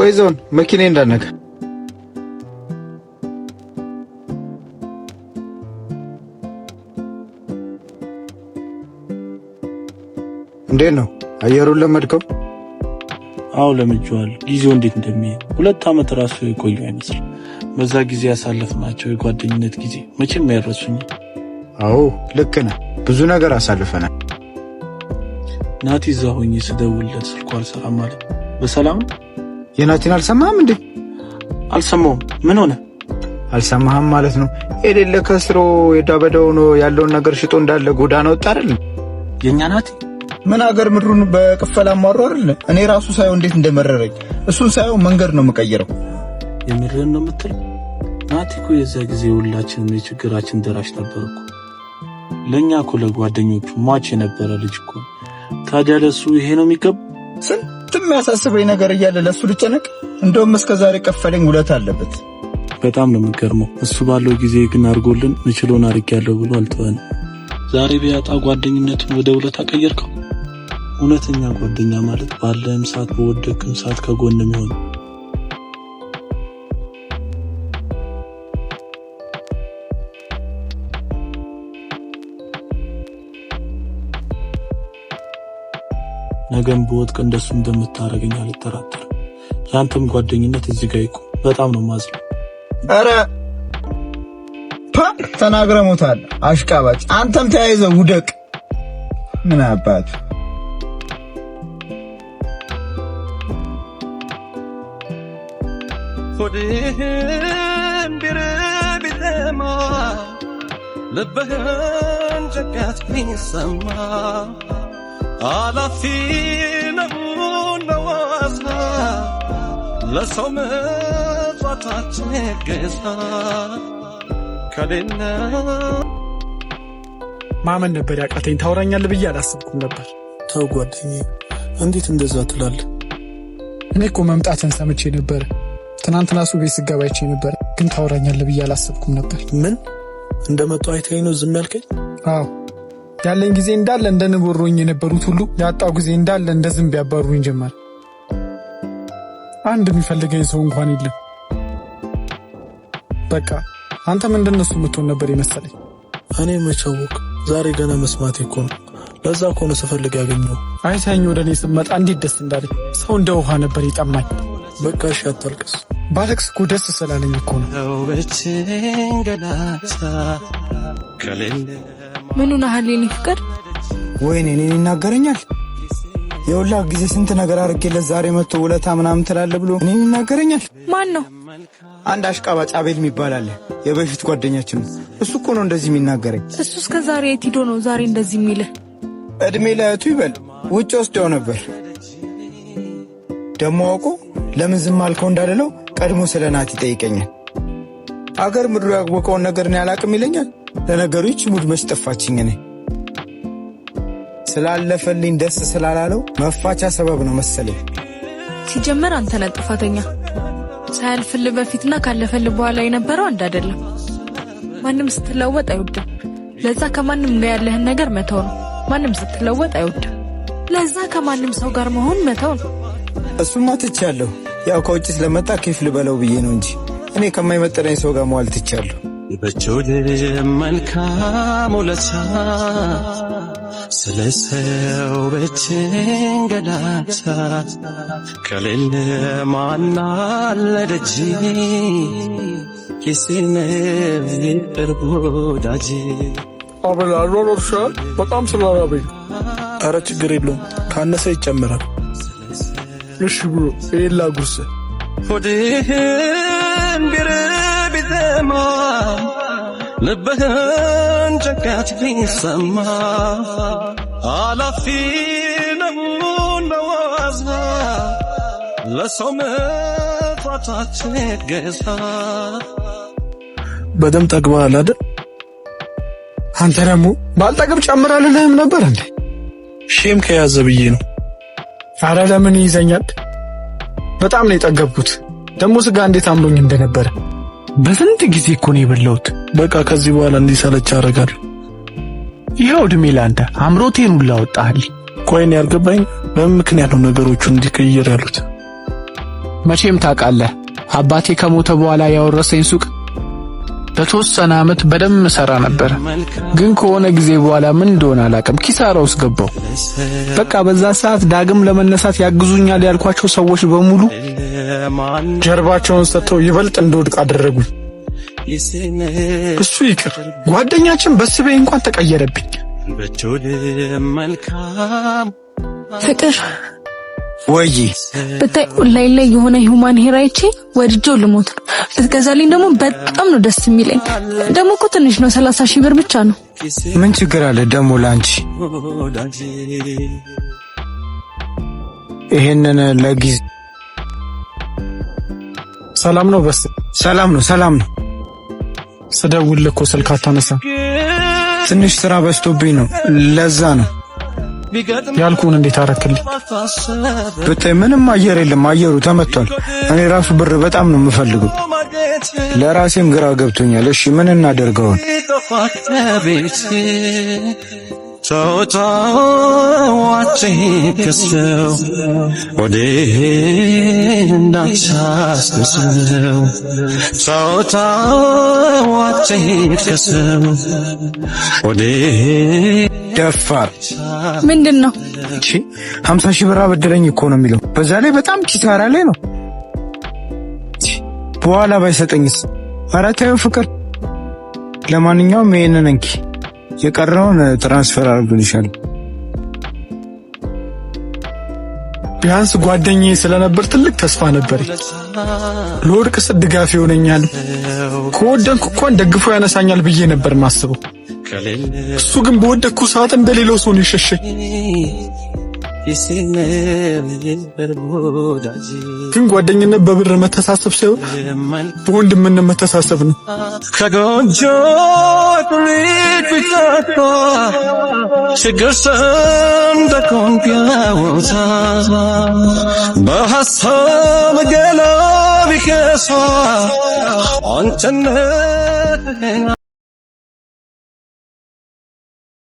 ቆይ ዞን መኪናዬ እንዳነካ እንዴት ነው አየሩን ለመድከው? አው ለምጄዋለሁ። ጊዜው እንዴት እንደሚሄድ 2 ዓመት ራሱ የቆዩ አይመስልም። በዛ ጊዜ ያሳለፍናቸው የጓደኝነት ጊዜ መቼም አይረሱኝ። አዎ ልክ ነህ። ብዙ ነገር አሳልፈናል። ናቲ እዛ ሆኜ ስደውልለት ስልኩ አልሰራም ማለት በሰላም የናቲን አልሰማህም እንዴ? አልሰማሁም። ምን ሆነ? አልሰማህም ማለት ነው። የሌለ ከስሮ የዳበደው ነው ያለውን ነገር ሽጦ እንዳለ ጎዳና ወጣ አይደል? የኛ ናቲ ምን አገር ምድሩን በቅፈላ ማሯ አይደል? እኔ ራሱ ሳይው እንዴት እንደመረረኝ እሱን ሳይው መንገድ ነው የምቀይረው። የምርህን ነው የምትል? ናቲ እኮ የዛ ጊዜ ሁላችንም የችግራችን ደራሽ ነበርኩ። ለኛ እኮ ለጓደኞቹ ሟች የነበረ ልጅ እኮ። ታዲያ ለሱ ይሄ ነው የሚገባ? ስንት የሚያሳስበኝ ነገር እያለ ለሱ ልጨነቅ? እንደውም እስከዛሬ ቀፈለኝ ውለታ አለበት። በጣም ነው የሚገርመው። እሱ ባለው ጊዜ ግን አድርጎልን ምችሎን አድርጌያለሁ ብሎ አልተወን። ዛሬ ቢያጣ ጓደኝነቱን ወደ ውለታ ቀየርከው። እውነተኛ ጓደኛ ማለት ባለም ሰዓት በወደቅም ሰዓት ከጎን የሚሆን። ነገም በወድቅ እንደሱ እንደምታረገኝ አልጠራጠርም። ያንተም ጓደኝነት እዚህ ጋር ይቆም። በጣም ነው ማዝነው። አረ ተናግረሞታል አሽቃባጭ። አንተም ተያይዘው ውደቅ። ምን አባቱ ሆዴን ቢረቢለማ ልብህን ጨጋት ቢሰማ አላፊ ነው ነዋዛ ለሰው መጥፋታችን ገዛ ከሌለ ማመን ነበር ያቃተኝ። ታወራኛለህ ብዬ አላሰብኩም ነበር። ተው ጓደኛዬ፣ እንዴት እንደዛ ትላለህ? እኔ እኮ መምጣትን ሰምቼ ነበር። ትናንትና ሱ ቤት ስገባ አይቼ ነበር፣ ግን ታወራኛለህ ብዬ አላሰብኩም ነበር። ምን እንደመጣው አይተኸኝ ነው ዝም ያልከኝ? አዎ ያለኝ ጊዜ እንዳለ እንደ ንቦሮኝ የነበሩት ሁሉ ያጣው ጊዜ እንዳለ እንደ ዝንብ ያባሩኝ ጀመር። አንድ የሚፈልገኝ ሰው እንኳን የለም። በቃ አንተም እንደነሱ የምትሆን ነበር የመሰለኝ። እኔ መቻወቅ ዛሬ ገና መስማቴ እኮ ነው። ለዛ እኮ ነው ስፈልግ ያገኘው። አይተኸኝ ወደ እኔ ስትመጣ እንዴት ደስ እንዳለኝ። ሰው እንደ ውሃ ነበር ይጠማኝ። በቃ እሺ አታልቅስ። ባለቅስ እኮ ደስ ስላለኝ እኮ ነው። ምኑ ናህል የኔ ፍቅር? ወይኔ እኔን ይናገረኛል። የውላ ጊዜ ስንት ነገር አድርጌለት ዛሬ መጥቶ ውለታ ምናምን ትላለህ ብሎ እኔን ይናገረኛል። ማን ነው? አንድ አሽቃባጭ አቤል የሚባል አለ፣ የበፊት ጓደኛችን ነው። እሱ እኮ ነው እንደዚህ የሚናገረኝ። እሱ እስከ ዛሬ የት ሄዶ ነው ዛሬ እንደዚህ የሚልህ? እድሜ ለእህቱ ይበል ውጭ ወስደው ነበር። ደሞ አውቆ ለምን ዝም አልከው እንዳልለው ቀድሞ ስለ ናቲ ይጠይቀኛል። አገር ምድሩ ያወቀውን ነገር እኔ አላቅም ይለኛል። ለነገሩ ይህች ሙድ መች ጠፋችኝ። እኔ ስላለፈልኝ ደስ ስላላለው መፋቻ ሰበብ ነው መሰለኝ። ሲጀመር አንተ ነህ ጥፋተኛ። ሳያልፍልህ በፊትና ካለፈልህ በኋላ የነበረው አንድ አይደለም። ማንም ስትለወጥ አይወድም። ለዛ ከማንም ጋር ያለህን ነገር መተው ነው። ማንም ስትለወጥ አይወድም። ለዛ ከማንም ሰው ጋር መሆን መተው ነው። እሱማ ትቻለሁ። ያው ከውጭ ስለመጣ ኬፍ ልበለው ብዬ ነው እንጂ እኔ ከማይመጥነኝ ሰው ጋር መዋል ትቻለሁ። በጆል መልካም ውለታ ስለሰው በችንገላታ ከሌለ ማናለ ደጅ ኪስነ ቅርብ ወዳጅ አበላ ሮሮሻ በጣም ስላራበኝ። አረ ችግር የለውም ካነሰ ይጨምራል። እሺ ብሮ ኤላ ጉርስ ሆዴን ቢረቢለማ ልብህን ጨጋት ቢሰማ አላፊ ነው ነዋዛ ለሰው መጥፋታችን ገዛ። በደም ጠግበሃል አይደል? አንተ ደግሞ ባልጠግብ ጨምራልልህም ነበር እንዴ? ሼም ከያዘ ብዬ ነው። አረ ለምን ይዘኛል? በጣም ነው የጠገብኩት። ደሞ ስጋ እንዴት አምሮኝ እንደነበረ በስንት ጊዜ እኮ ነው የበላሁት። በቃ ከዚህ በኋላ እንዲሰለች አደርጋለሁ። ይሄው እድሜ ላንተ አምሮቴን ሁላ ወጣህልኝ። ቆይን ያልገባኝ በምን ምክንያት ነው ነገሮቹ እንዲቀየር ያሉት? መቼም ታውቃለህ አባቴ ከሞተ በኋላ ያወረሰኝ ሱቅ ለተወሰነ ዓመት በደንብ ሰራ ነበር። ግን ከሆነ ጊዜ በኋላ ምን እንደሆነ አላውቅም ኪሳራ ውስጥ ገባው። በቃ በዛ ሰዓት ዳግም ለመነሳት ያግዙኛል ያልኳቸው ሰዎች በሙሉ ጀርባቸውን ሰጥተው ይበልጥ እንደወድቅ አደረጉኝ። እሱ ይቅር ጓደኛችን በስቤ እንኳን ተቀየረብኝ። ፍቅር ወይ ብታይ ኦንላይን ላይ የሆነ ሂውማን ሄር አይቼ ወድጄው ልሞት ነው። ብትገዛልኝ ደግሞ በጣም ነው ደስ የሚለኝ። ደግሞ እኮ ትንሽ ነው 30,000 ብር ብቻ ነው። ምን ችግር አለ ደግሞ ላንቺ? ይሄንን ለጊዜ ሰላም ነው በስ ሰላም ነው። ስደውልልህ እኮ ስልክ አታነሳም። ትንሽ ስራ በዝቶብኝ ነው ለዛ ነው። ያልኩህን እንዴት አረክልኝ? ብታይ ምንም አየር የለም፣ አየሩ ተመቷል። እኔ ራሱ ብር በጣም ነው የምፈልገው። ለራሴም ግራ ገብቶኛል። እሺ ምን እናደርገው? ደፋር ምንድነው? 50,000 ብር አበድረኝ እኮ ነው የሚለው። በዛ ላይ በጣም ኪሳራ ላይ ነው። በኋላ ባይሰጠኝስ? ኧረ ተይው ፍቅር። ለማንኛውም ይሄንን እንኪ፣ የቀረውን ትራንስፈር አድርግልሻል። ቢያንስ ጓደኛዬ ስለነበር ትልቅ ተስፋ ነበር። ለወድቅ ስል ድጋፍ ይሆነኛል፣ ከወደንኩ እንኳን ደግፎ ያነሳኛል ብዬ ነበር ማስበው። እሱ ግን በወደኩ ሰዓት እንደሌላው ሰው ነው የሸሸኝ። ግን ጓደኝነት በብር መተሳሰብ ሳይሆን በወንድምነት መተሳሰብ ነው። ከጎጆ ቁልት ቢጠፋ ችግር ሰንደቆን ቢያወጣ በሐሳብ ገላ ቢከሳ አንተነት